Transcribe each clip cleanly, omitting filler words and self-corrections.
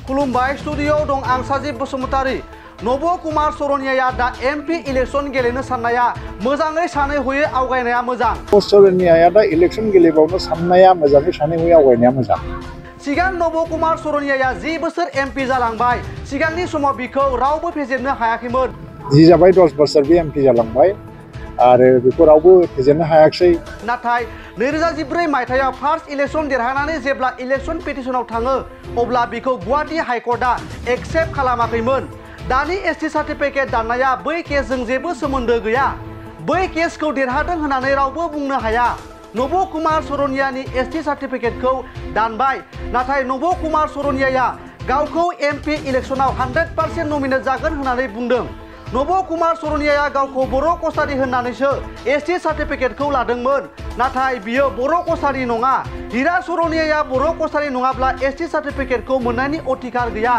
खुलुमबाय स्टुडियोआव दं आं साजिब बसुमतारी। नब कुमार सरनिया दा एमपि इलेक्शन गेलेनो साननाया मोजाङै सानै हयै आवगायनाया मोजां। सरनिया दा इलेक्शन गेलेबावनो साननाया मोजाङै सानै हयै आवगायनाया मोजां। सिगां नब कुमार सरनिया 10 बोसोर एमपि जालांबाय। सिगांनि समाव बिखौ रावबो फेजेननो हायाखैमोन। जि जाबाय 10 बोसोर बे एमपि जालांबाय आरो बेखौ रावबो फेजेननो हायाखै। नाथाय 2014 मायथाइयाव फार्स्ट इलेक्शन देरहानानै जेब्ला इलेक्शन पिटिशनाव थाङो अब्ला बिखौ गुवाहाटी हाइकर्टआ एक्सेप्ट खालामाखैमोन। दानि एसटी सार्टिफिकेट दाननाया बै केसजों जेबो सोमोन्दो गैया। बै केसखौ देरहादों होननानै रावबो बुंनो हाया। नब कुमार सरनियानि एसटी सार्टिफिकेटखौ दानबाय, नाथाय नब कुमार सरनिया गावखौ एमपि इलेक्शनाव 100% नमिनेट जागोन होननानै बुंदों। नब कुमार सरनिया गावखौ बर' कसारी होननानैसो एसटी सार्टिफिकेटखौ लादोंमोन, नाथाय बियो बर' कसारी नङा। हिरा सरनिया बर' कसारी नङाब्ला एसटी सार्टिफिकेटखौ मोननायनि अधिकार गैया।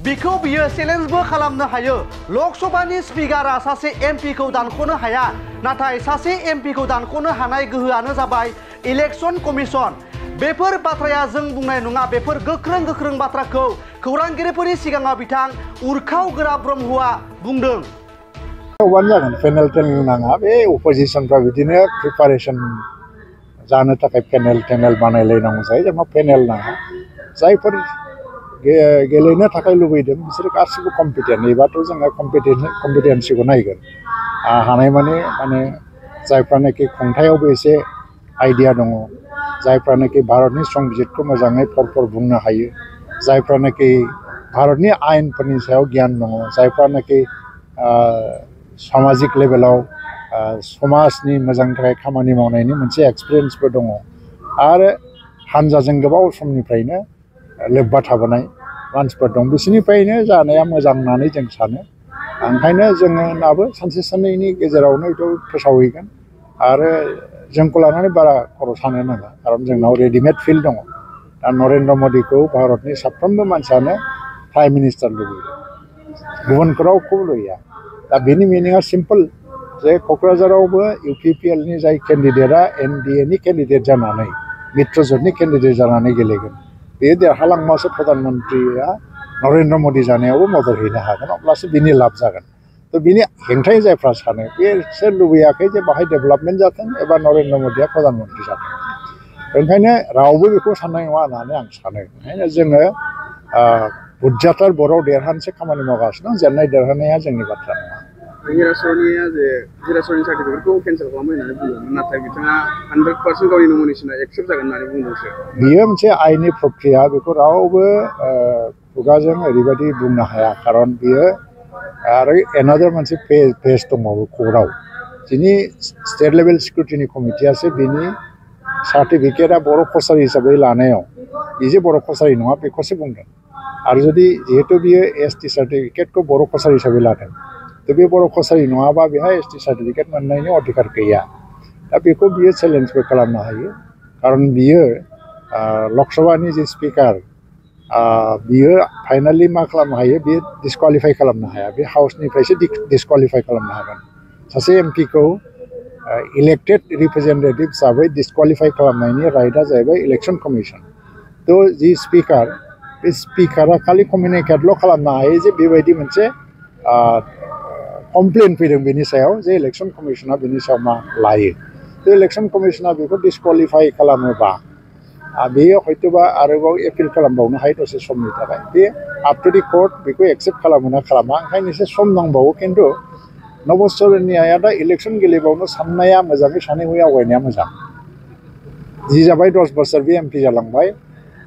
बिखौ बियो चेलेन्जबो खालामनो हायो। लकसभानि स्पिकारा सासे एमपिखौ दानख'नो हाया, नाथाय सासे एमपिखौ दानख'नो हानाय गोहोआनो जाबाय इलेक्शन कमिशन। बेफोर बाथ्राया जों बुंनाय नङा। बेफोर गोख्रों बाथ्राखौ खौरांगिरिफोरनि सिगाङाव बिथां उर्खाव गोरा ब्रह्मआ बुंदों। जागोन पेनेल नाङा, बे अपोजिशनफ्रा बिदिनो प्रिपारेसन जानो थाखाय पेनेल बानायलायनांगौ जायो। जोंनाव पेनेल नाङा। जायफोर गेलेनो थाखाय लुबैदों बिसोर गासिबो कम्पिटेन्ट। एबाथ' जोङो कम्पिटेन्सिखौ नायगोन। हानायमानि माने जायफ्रानोखि खुंथायावबो एसे आइडिया दङ, जायफ्रानोखि भारतनि संबिजितखौ मोजाङै फर बुंनो हायो, जायफ्रानोखि भारतनि आयेनफोरनि सायाव गियान दङ, जायफ्रानोखि सामाजिक लेभेलाव समाजनि मोजांनि थाखाय खामानि मावनायनि मोनसे एक्सपिरियेन्सबो दङ आरो हानजाजों गोबाव समनिफ्रायनो लोब्बा थाबोनाय मानसिफोर दं। बिसोरनिफ्रायनो जानाया मोजां होननानै जों सानो। ओंखायनो जोङो दाबो सानसे साननैनि गेजेरावनो बेखौ फोसावहैगोन आरो जोंखौ लानानै बारा खर' सानो नाङा, खारन जोंनाव रेडिमेड फिल्ड दङ। दा नरेन्द्र मदिखौ भारतनि साफ्रोमबो मानसियानो प्राइम मिनिस्टार लुबैयो, गुबुनखौ रावखौबो लुबैया। दा बेनि मिनिङा सिम्पल जे क'क्राझारावबो इउपिपिएलनि जाय केन्डिडेटआ एनडिएनि केन्डिडेट जानानै मित्रजोटनि केन्डिडेट जानानै गेलेगोन, बे देरहालांबासो प्रधान मन्त्रिया नरेन्द्र मदि जानायावबो मदद हैनो हागोन, अब्लासो बिनि लाब जागोन। थ' बिनि हेंथायै जायफ्रा सानो बिसोर लुबैयाखै जे बाहाय डेभेलपमेन्ट जाथों एबा नरेन्द्र मदिया प्रधान मन्त्रि जाथों। ओंखायनो रावबो बेखौ साननाय नङा होननानै आं सानो। ओंखायनो जोङो बुरजाथार बर'आव देरहानोसो खामानि मावगासिनो। जेननाय देरहानाया जोंनि बाथ्रा नङा। हिरासरनिया जे हिरासरनि सार्टिफिकेटखौ केन्सेल खालामबाय होननानै बुंदोंमोन, नाथाय बिथाङा 100% गावनि नमिनेसना एक्सेप्ट जागोन होननानै बुंदोंसो। बियो मोनसे आयेननि प्रक्रिया, बेखौ रावबो खुगाजों ओरैबायदि बुंनो हाया। खारन बियो आरो एनादार मोनसे पेज दंबावो कर्टआव, दिनै स्टेट लेभेल सिकिउरिटिनि कमिटियासो बिनि सार्टिफिकेटआ बर' कसारी हिसाबै लानायाव बिजे बर' कसारी नङा बेखौसो बुंदों। आरो जुदि जिहेतु बियो एसटी सार्टिफिकेटखौ बर' कसारी हिसाबै लादों, थ' बे बर' कसारी नङाबा बेहाय एसटी सार्टिफिकेट मोननायनि अधिकार गैया। दा बेखौ बियो चेलेन्जबो खालामनो हायो, खारन बियो लकसभानि जे स्पिकार बियो फाइनालि मा खालामनो हायो, बियो डिसकुवालिफाइ खालामनो हाया। बे हाउसनिफ्रायसो डिसकुवालिफाइ खालामनो हागोन। सासे एमपिखौ इलेक्टेड रिप्रेजेन्टेटिभ हिसाबै डिसकुवालिफाइ खालामनायनि राइटआ जाहैबाय इलेक्शन कमिशन। थ' जि स्पिकार, बे स्पिकारा खालि कमिउनिकेटल' खालामनो हायो जे बेबायदि मोनसे कमप्लेन फैदों बेनि सायाव जे इलेक्शन कमिशना बेनि सायाव मा लायो। थ' इलेक्शन कमिशना बेखौ डिसकुवालिफाइ खालामोबा बेयो हयतोबा आरोबाव एपिल खालामबावनो हायो दसे समनि थाखाय। बे आप टु दि कर्ट बेखौ एक्सेप्ट खालामो ना खालामा, ओंखायनो एसे सम नांबावो। खिन्थु नब सरनिया दा इलेक्शन गेलेबावनो साननाया मोजाङै सानै हयै आवगायनाया मोजां। जि जाबाय 10 बोसोर बे एमपि जालांबाय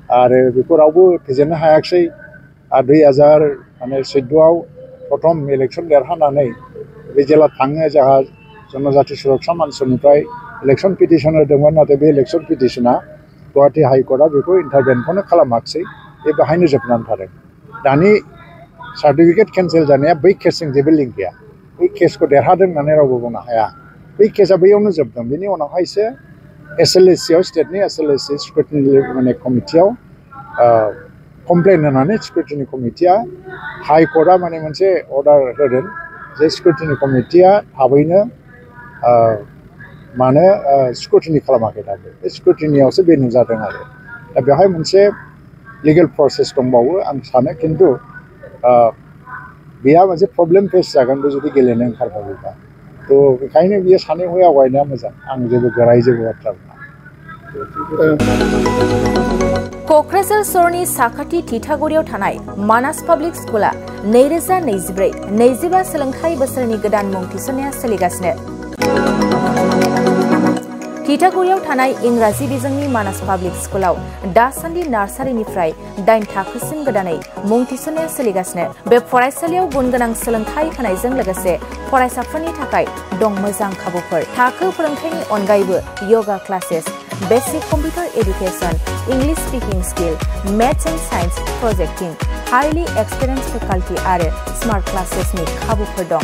आरो बेखौ रावबो फेजेननो हायाखै। 2014आव प्रथम इलेक्शन देरहानानै बे जेला थाङो जोंहा जनजाति सुरक्षा मानसिनिफ्राय इलेक्शन पिटिशन होदोंमोन, नाथाय बे इलेक्शन पिटिशना गुवाहाटी हाइकर्टआ बेखौ इन्टारभेनखौनो खालामाखिसै। बे बाहायनो जोबनानै थादों। दानि सार्टिफिकेट केन्सेल जानाया बै केसजों जेबो लिंक गैया। बै केसखौ देरहादों होननानै रावबो बुंनो हाया। बै केसआ बैयावनो जोबदों। बेनि उनावहायसो एसएलएसिआव स्टेटनि एसएलएसि सिकिउरिटि माने कमिटियाव कमप्लेन होनानै सिकिउरिटिनि कमिटिया हाइकर्टआ माने मोनसे अर्डार होदों जे सिकिउरिटिनि कमिटिया थाबैनो मानो स्क्रुटिनि खालामाखै दाबो। बे स्क्रुटिनियावसो बे नुजादों आरो दा बेवहाय मोनसे लिगेल प्रसेस दंबावो आं सानो खिन्थु बेहा मोनसे प्रब्लेम फेस जागोन बे जुदि गेलेनो ओंखारबावोबा तो बेखायनो बियो सानै हय आवगायनाया मोजां आं जेबो गोराय जेबो बाथ्रा बुङा क'क्राझार सहरनि साखाथि थिथागुरियाव थानाय मानास पाब्लिक स्कुला 2024-25 सोलोंथाइ बोसोरनि गोदान मुं थिसननाया सोलिगासिनो। थिथागुरियाव थानाय इंराजि बिजोंनि मानास पाब्लिक स्कुलाव दासान्दि नार्सारिनिफ्राय 8 थाखोसिम गोदानै मुं थिसननाया सोलिगासिनो। बे फरायसालियाव गुनगोनां सोलोंथाइ होनायजों लोगोसे फरायसाफोरनि थाखाय दं मोजां खाबुफोर। थाखो फोरोंथायनि अनगायैबो yoga classes, basic computer education, English speaking skill, maths and science projecting, highly experience faculty आरो स्मार्ट क्लासेसनि खाबुफोर दं।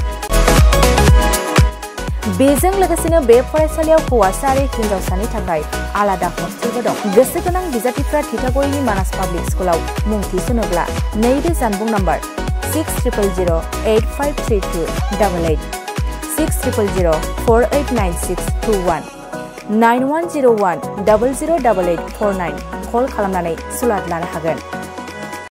बेजों लोगोसेनो बे फरायसालियाव हौवासा आरो हिन्जावसानि थाखाय आलादा हस्टेलबो दं। गोसो गोनां बिजाथिफ्रा थिथागुरिनि मानास पाब्लिक स्कुलाव मुं थिसनोब्ला नैबे जानबुं नम्बर 6000853288 6000489621 9101008849 कल खालामनानै सुलाद लानो हागोन।